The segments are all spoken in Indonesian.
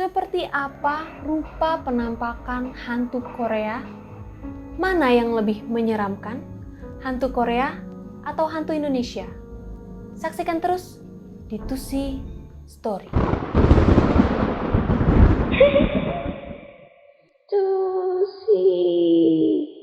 Seperti apa rupa penampakan hantu Korea? Mana yang lebih menyeramkan? Hantu Korea atau hantu Indonesia? Saksikan terus di Tusi Story.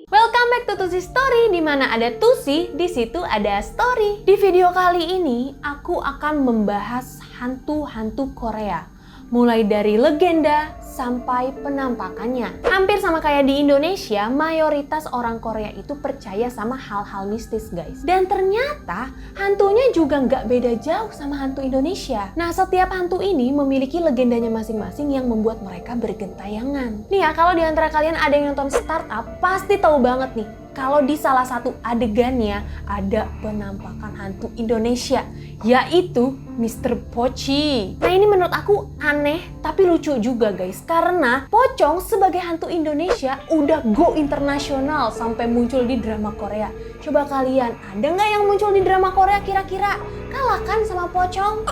Welcome back to Tusi Story, di mana ada Tusi, di situ ada story. Di video kali ini aku akan membahas hantu-hantu Korea. Mulai dari legenda sampai penampakannya. Hampir sama kayak di Indonesia, mayoritas orang Korea itu percaya sama hal-hal mistis, guys. Dan ternyata hantunya juga nggak beda jauh sama hantu Indonesia. Nah, setiap hantu ini memiliki legendanya masing-masing yang membuat mereka bergentayangan. Nih ya, kalau di antara kalian ada yang nonton Startup, pasti tahu banget nih kalau di salah satu adegannya ada penampakan hantu Indonesia, yaitu Mr. Poci. Nah, ini menurut aku aneh tapi lucu juga, guys, karena Pocong sebagai hantu Indonesia udah go internasional sampai muncul di drama Korea. Coba kalian, ada nggak yang muncul di drama Korea kira-kira? Kalah kan sama Pocong?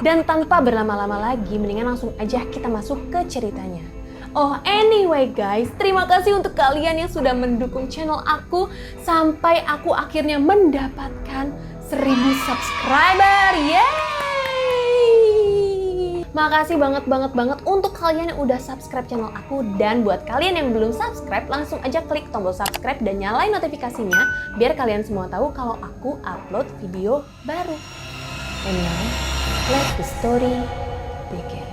Dan tanpa berlama-lama lagi, mendingan langsung aja kita masuk ke ceritanya. Oh, anyway guys, terima kasih untuk kalian yang sudah mendukung channel aku sampai aku akhirnya mendapatkan 1000 subscriber. Yeay! Makasih banget untuk kalian yang udah subscribe channel aku, dan buat kalian yang belum subscribe, langsung aja klik tombol subscribe dan nyalain notifikasinya biar kalian semua tahu kalau aku upload video baru. And now, let the story begin.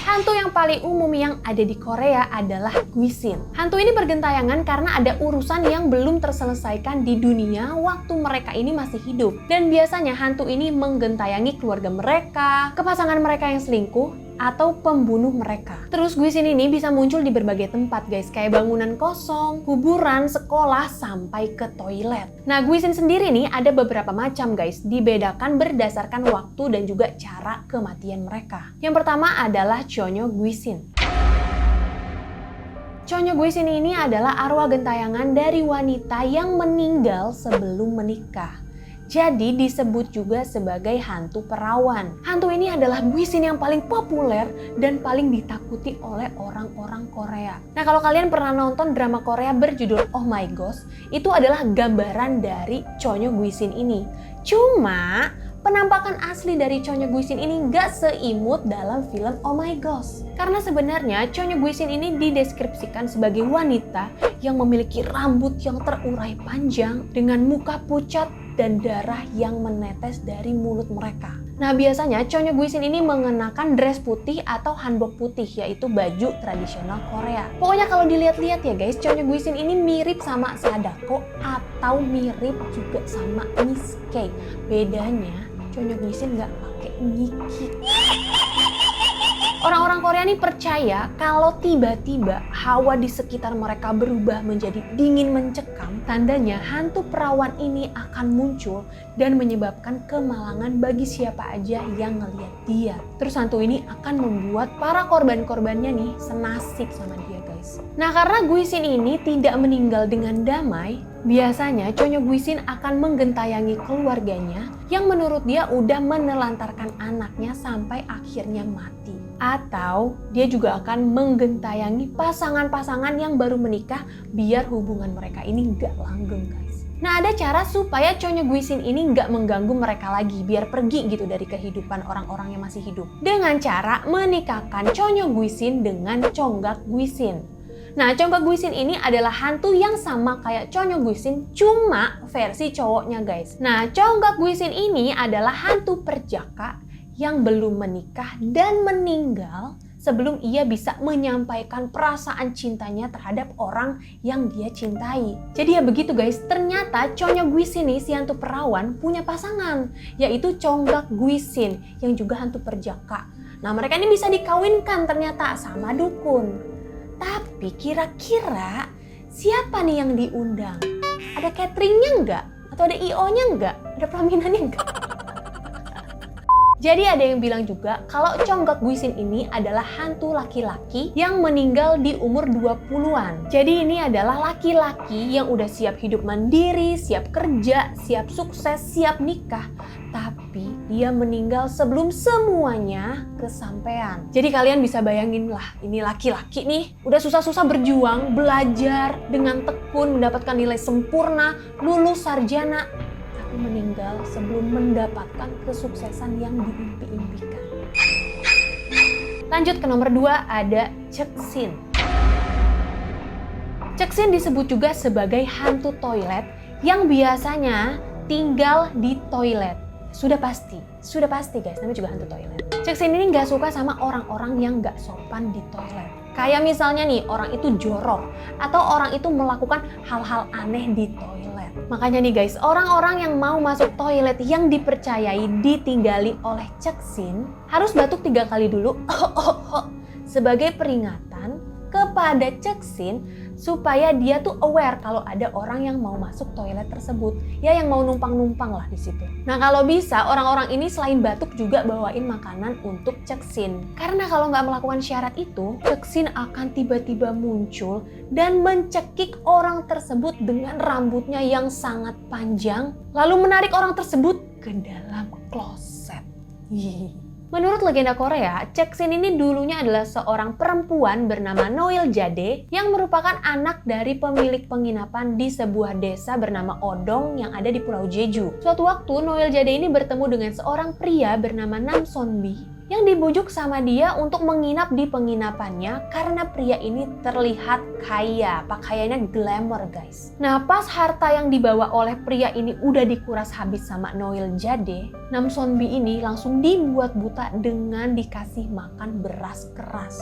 Hantu yang paling umum yang ada di Korea adalah Gwisin. Hantu ini bergentayangan karena ada urusan yang belum terselesaikan di dunia waktu mereka ini masih hidup. Dan biasanya hantu ini menggentayangi keluarga mereka, pasangan mereka yang selingkuh, atau pembunuh mereka. Terus Gwisin ini bisa muncul di berbagai tempat, guys, kayak bangunan kosong, kuburan, sekolah, sampai ke toilet. Nah, Gwisin sendiri nih ada beberapa macam, guys, dibedakan berdasarkan waktu dan juga cara kematian mereka. Yang pertama adalah Chonyo Gwisin. Chonyo Gwisin ini adalah arwah gentayangan dari wanita yang meninggal sebelum menikah. Jadi disebut juga sebagai hantu perawan. Hantu ini adalah Gwisin yang paling populer dan paling ditakuti oleh orang-orang Korea. Nah, kalau kalian pernah nonton drama Korea berjudul Oh My Ghost, itu adalah gambaran dari Chonyo Gwisin ini. Cuma penampakan asli dari Chonyo Gwisin ini nggak seimut dalam film Oh My Ghost. Karena sebenarnya Chonyo Gwisin ini dideskripsikan sebagai wanita yang memiliki rambut yang terurai panjang dengan muka pucat dan darah yang menetes dari mulut mereka. Nah, biasanya Chonyo Gwisin ini mengenakan dress putih atau hanbok putih, yaitu baju tradisional Korea. Pokoknya kalau dilihat-lihat ya guys, Chonyo Gwisin ini mirip sama Sadako atau mirip juga sama Miss K. Bedanya Chonyo Gwisin nggak pakai ngiki. Orang-orang Korea ini percaya kalau tiba-tiba hawa di sekitar mereka berubah menjadi dingin mencekam, tandanya hantu perawan ini akan muncul dan menyebabkan kemalangan bagi siapa aja yang ngelihat dia. Terus hantu ini akan membuat para korban-korbannya nih senasib sama dia, guys. Nah, karena Gwisin ini tidak meninggal dengan damai, biasanya Chonyo Gwisin akan menggentayangi keluarganya yang menurut dia udah menelantarkan anaknya sampai akhirnya mati. Atau dia juga akan menggentayangi pasangan-pasangan yang baru menikah biar hubungan mereka ini nggak langgeng, guys. Nah, ada cara supaya Chonyo Gwisin ini nggak mengganggu mereka lagi biar pergi gitu dari kehidupan orang-orang yang masih hidup. Dengan cara menikahkan Chonyo Gwisin dengan Chonggak Gwisin. Nah, Chonggak Gwisin ini adalah hantu yang sama kayak Chonyo Gwisin, cuma versi cowoknya, guys. Nah, Chonggak Gwisin ini adalah hantu perjaka yang belum menikah dan meninggal sebelum ia bisa menyampaikan perasaan cintanya terhadap orang yang dia cintai. Jadi ya begitu, guys, ternyata Chonyo Gwisin nih, si hantu perawan, punya pasangan, yaitu Chonggak Gwisin yang juga hantu perjaka. Nah, mereka ini bisa dikawinkan ternyata sama dukun. Tapi kira-kira siapa nih yang diundang? Ada cateringnya nggak? Atau ada IO-nya nggak? Ada pelaminannya nggak? Jadi ada yang bilang juga kalau Chonggak Gwisin ini adalah hantu laki-laki yang meninggal di umur 20-an. Jadi ini adalah laki-laki yang udah siap hidup mandiri, siap kerja, siap sukses, siap nikah. Tapi dia meninggal sebelum semuanya kesampaian. Jadi kalian bisa bayangin lah, ini laki-laki nih udah susah-susah berjuang, belajar dengan tekun, mendapatkan nilai sempurna, lulus sarjana, tapi meninggal sebelum mendapatkan kesuksesan yang diimpi-impikan. Lanjut ke nomor 2, ada Ceksin. Ceksin disebut juga sebagai hantu toilet yang biasanya tinggal di toilet. Sudah pasti guys, namanya juga hantu toilet. Ceksin ini nggak suka sama orang-orang yang nggak sopan di toilet. Kayak misalnya nih, orang itu jorok atau orang itu melakukan hal-hal aneh di toilet. Makanya nih guys, orang-orang yang mau masuk toilet yang dipercayai ditinggali oleh Ceksin harus batuk 3 kali dulu sebagai peringatan kepada Ceksin supaya dia tuh aware kalau ada orang yang mau masuk toilet tersebut, ya yang mau numpang-numpang lah di situ. Nah kalau bisa orang-orang ini selain batuk juga bawain makanan untuk Ceksin, karena kalau nggak melakukan syarat itu, Ceksin akan tiba-tiba muncul dan mencekik orang tersebut dengan rambutnya yang sangat panjang, lalu menarik orang tersebut ke dalam kloset. Menurut legenda Korea, Ceksin ini dulunya adalah seorang perempuan bernama Noil Jade yang merupakan anak dari pemilik penginapan di sebuah desa bernama Odong yang ada di Pulau Jeju. Suatu waktu, Noil Jade ini bertemu dengan seorang pria bernama Nam Sonbi yang dibujuk sama dia untuk menginap di penginapannya karena pria ini terlihat kaya, pakaiannya glamour guys. Nah pas harta yang dibawa oleh pria ini udah dikuras habis sama Noil Jade, Nam Sonbi ini langsung dibuat buta dengan dikasih makan beras keras.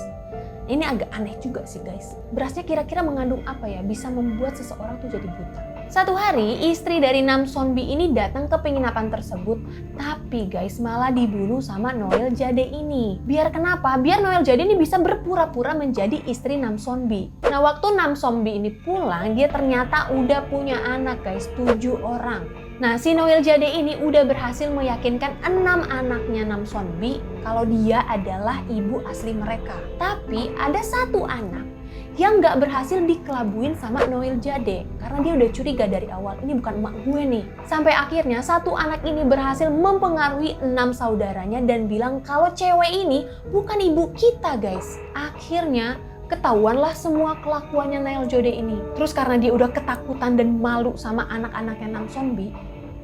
Ini agak aneh juga sih guys. Berasnya kira-kira mengandung apa ya bisa membuat seseorang tuh jadi buta. Suatu hari, istri dari Nam Sonbi ini datang ke penginapan tersebut, tapi guys malah dibunuh sama Noil Jade ini. Biar kenapa? Biar Noil Jade ini bisa berpura-pura menjadi istri Nam Sonbi. Nah waktu Nam Sonbi ini pulang, dia ternyata udah punya anak guys, 7 orang. Nah si Noil Jade ini udah berhasil meyakinkan 6 anaknya Nam Sonbi kalau dia adalah ibu asli mereka. Tapi ada 1 anak yang nggak berhasil dikelabuin sama Noil Jade karena dia udah curiga dari awal, ini bukan emak gue nih. Sampai akhirnya 1 anak ini berhasil mempengaruhi 6 saudaranya dan bilang kalau cewek ini bukan ibu kita guys. Akhirnya ketahuanlah semua kelakuannya Noil Jade ini. Terus karena dia udah ketakutan dan malu sama anak-anaknya Nam Sonbi,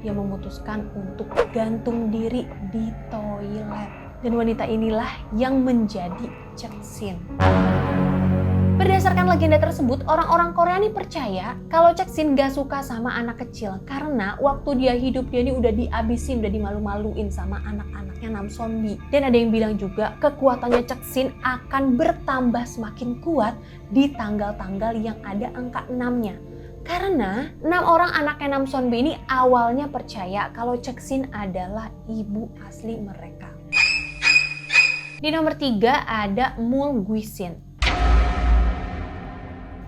dia memutuskan untuk gantung diri di toilet. Dan wanita inilah yang menjadi Ceksin. Berdasarkan legenda tersebut, orang-orang Korea ini percaya kalau Ceksin gak suka sama anak kecil karena waktu dia hidup dia ini udah dihabisin, udah dimalu-maluin sama anak-anaknya Nam Sonbi. Dan ada yang bilang juga kekuatannya Ceksin akan bertambah semakin kuat di tanggal-tanggal yang ada angka 6-nya. Karena 6 orang anaknya Nam Sonbi ini awalnya percaya kalau Ceksin adalah ibu asli mereka. Di nomor 3 ada Mulguisin.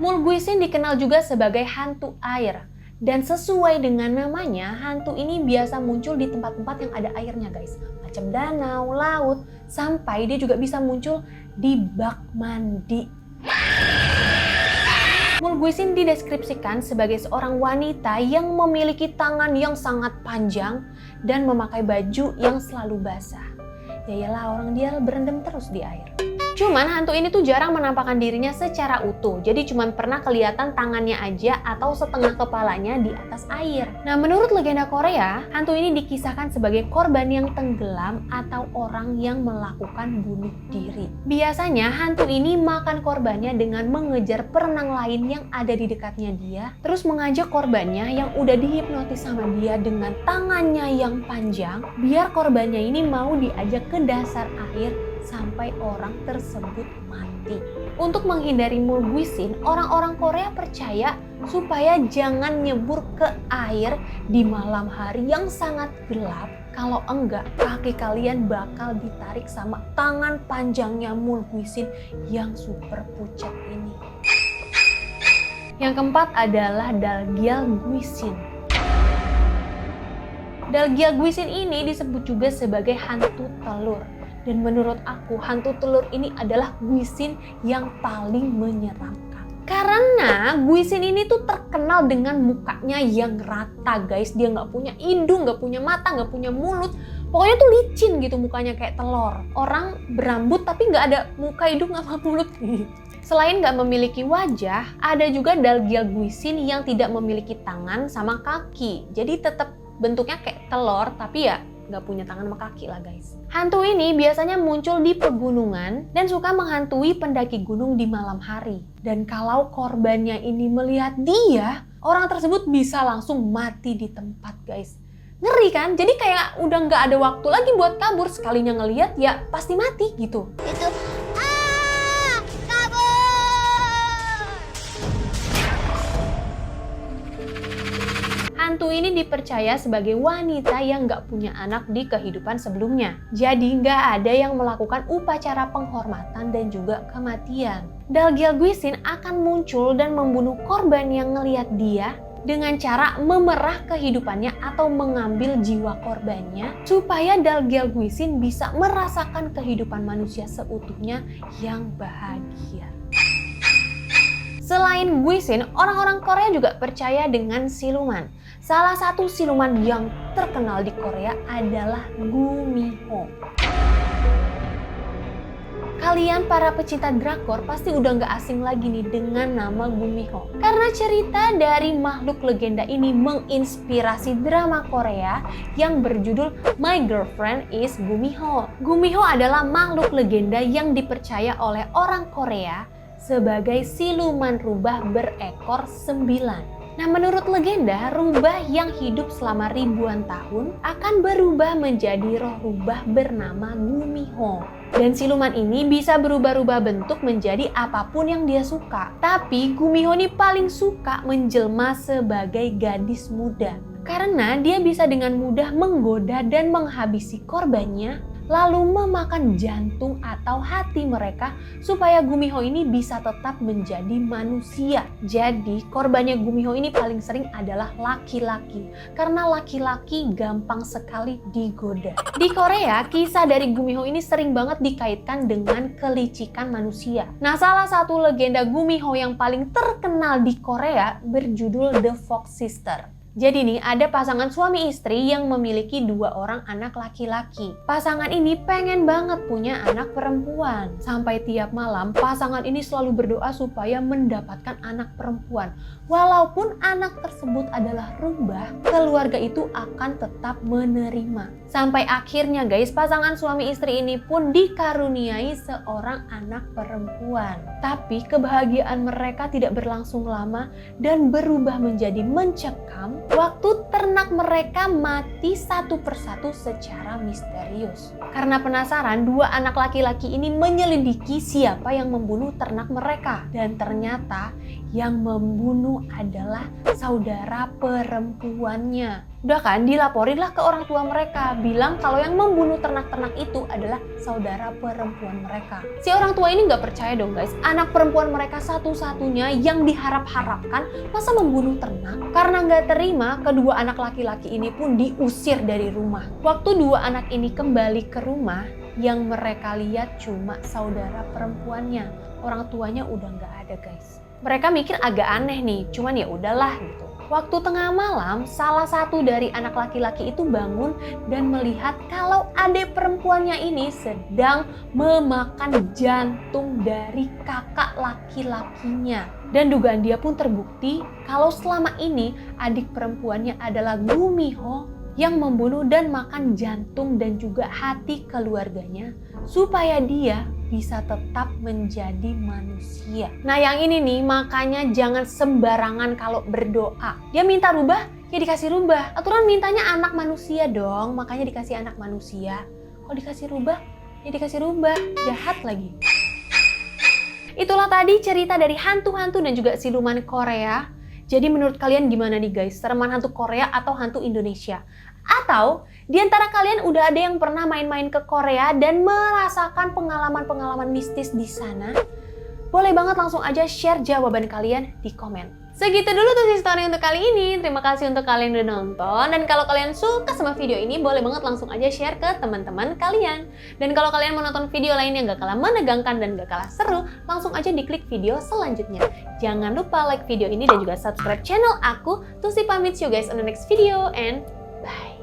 Mulguisin dikenal juga sebagai hantu air. Dan sesuai dengan namanya, hantu ini biasa muncul di tempat-tempat yang ada airnya guys. Macam danau, laut, sampai dia juga bisa muncul di bak mandi. Mulguisin dideskripsikan sebagai seorang wanita yang memiliki tangan yang sangat panjang dan memakai baju yang selalu basah. Yayalah orang dia berendam terus di air. Cuman hantu ini tuh jarang menampakkan dirinya secara utuh, jadi cuman pernah kelihatan tangannya aja atau setengah kepalanya di atas air. Nah menurut legenda Korea, hantu ini dikisahkan sebagai korban yang tenggelam atau orang yang melakukan bunuh diri. Biasanya hantu ini makan korbannya dengan mengejar perenang lain yang ada di dekatnya dia, terus mengajak korbannya yang udah dihipnotis sama dia dengan tangannya yang panjang, biar korbannya ini mau diajak ke dasar air sampai orang tersebut mati. Untuk menghindari Mulguisin, orang-orang Korea percaya supaya jangan nyebur ke air di malam hari yang sangat gelap. Kalau enggak, kaki kalian bakal ditarik sama tangan panjangnya Mulguisin yang super pucat ini. Yang keempat adalah Dalgyal-Guisin. Dalgyal-Guisin ini disebut juga sebagai hantu telur. Dan menurut aku, hantu telur ini adalah Guisin yang paling menyeramkan. Karena Guisin ini tuh terkenal dengan mukanya yang rata guys. Dia nggak punya hidung, nggak punya mata, nggak punya mulut. Pokoknya tuh licin gitu mukanya kayak telur. Orang berambut tapi nggak ada muka, hidung, sama mulut. Selain nggak memiliki wajah, ada juga Dalgialguisin yang tidak memiliki tangan sama kaki. Jadi tetap bentuknya kayak telur, tapi ya nggak punya tangan sama kaki lah guys. Hantu ini biasanya muncul di pegunungan dan suka menghantui pendaki gunung di malam hari. Dan kalau korbannya ini melihat dia, orang tersebut bisa langsung mati di tempat guys. Ngeri kan? Jadi kayak udah nggak ada waktu lagi buat kabur. Sekalinya ngelihat ya pasti mati gitu. Itu kabur. Hantu ini dipercaya sebagai wanita yang nggak punya anak di kehidupan sebelumnya. Jadi nggak ada yang melakukan upacara penghormatan dan juga kematian. Dalgialguisin akan muncul dan membunuh korban yang ngelihat dia dengan cara memerah kehidupannya atau mengambil jiwa korbannya supaya Dalgialguisin bisa merasakan kehidupan manusia seutuhnya yang bahagia. Selain Guisin, orang-orang Korea juga percaya dengan siluman. Salah satu siluman yang terkenal di Korea adalah Gumiho. Kalian para pecinta drakor pasti udah nggak asing lagi nih dengan nama Gumiho. Karena cerita dari makhluk legenda ini menginspirasi drama Korea yang berjudul My Girlfriend is Gumiho. Gumiho adalah makhluk legenda yang dipercaya oleh orang Korea sebagai siluman rubah berekor 9. Nah, menurut legenda, rubah yang hidup selama ribuan tahun akan berubah menjadi roh rubah bernama Gumiho. Dan siluman ini bisa berubah-ubah bentuk menjadi apapun yang dia suka. Tapi Gumiho ini paling suka menjelma sebagai gadis muda. Karena dia bisa dengan mudah menggoda dan menghabisi korbannya, lalu memakan jantung atau hati mereka supaya Gumiho ini bisa tetap menjadi manusia. Jadi korbannya Gumiho ini paling sering adalah laki-laki, karena laki-laki gampang sekali digoda. Di Korea, kisah dari Gumiho ini sering banget dikaitkan dengan kelicikan manusia. Nah, salah satu legenda Gumiho yang paling terkenal di Korea berjudul The Fox Sister. Jadi nih, ada pasangan suami istri yang memiliki 2 orang anak laki-laki. Pasangan ini pengen banget punya anak perempuan. Sampai tiap malam, pasangan ini selalu berdoa supaya mendapatkan anak perempuan. Walaupun anak tersebut adalah rubah, keluarga itu akan tetap menerima. Sampai akhirnya guys, pasangan suami istri ini pun dikaruniai seorang anak perempuan. Tapi kebahagiaan mereka tidak berlangsung lama dan berubah menjadi mencekam waktu ternak mereka mati satu persatu secara misterius. Karena penasaran, 2 anak laki-laki ini menyelidiki siapa yang membunuh ternak mereka. Dan ternyata yang membunuh adalah saudara perempuannya. Udah kan, dilaporinlah ke orang tua mereka, bilang kalau yang membunuh ternak-ternak itu adalah saudara perempuan mereka. Si orang tua ini nggak percaya dong guys, anak perempuan mereka satu-satunya yang diharap-harapkan masa membunuh ternak. Karena nggak terima, kedua anak laki-laki ini pun diusir dari rumah. Waktu 2 anak ini kembali ke rumah, yang mereka lihat cuma saudara perempuannya. Orang tuanya udah nggak ada guys. Mereka mikir agak aneh nih, cuman ya udahlah gitu. Waktu tengah malam, salah satu dari anak laki-laki itu bangun dan melihat kalau adik perempuannya ini sedang memakan jantung dari kakak laki-lakinya. Dan dugaan dia pun terbukti kalau selama ini adik perempuannya adalah Gumiho yang membunuh dan makan jantung dan juga hati keluarganya supaya dia bisa tetap menjadi manusia. Nah, yang ini nih, makanya jangan sembarangan kalau berdoa. Dia minta rubah, ya dikasih rubah. Aturan mintanya anak manusia dong, makanya dikasih anak manusia. Kalau dikasih rubah, ya dikasih rubah. Jahat lagi. Itulah tadi cerita dari hantu-hantu dan juga siluman Korea. Jadi menurut kalian gimana nih guys? Sereman hantu Korea atau hantu Indonesia? Atau di antara kalian udah ada yang pernah main-main ke Korea dan merasakan pengalaman-pengalaman mistis di sana? Boleh banget langsung aja share jawaban kalian di komen. Segitu dulu tuh story untuk kali ini. Terima kasih untuk kalian udah nonton. Dan kalau kalian suka sama video ini, boleh banget langsung aja share ke teman-teman kalian. Dan kalau kalian mau nonton video lain yang gak kalah menegangkan dan gak kalah seru, langsung aja diklik video selanjutnya. Jangan lupa like video ini dan juga subscribe channel aku. Tusi pamit, see you guys on the next video and bye.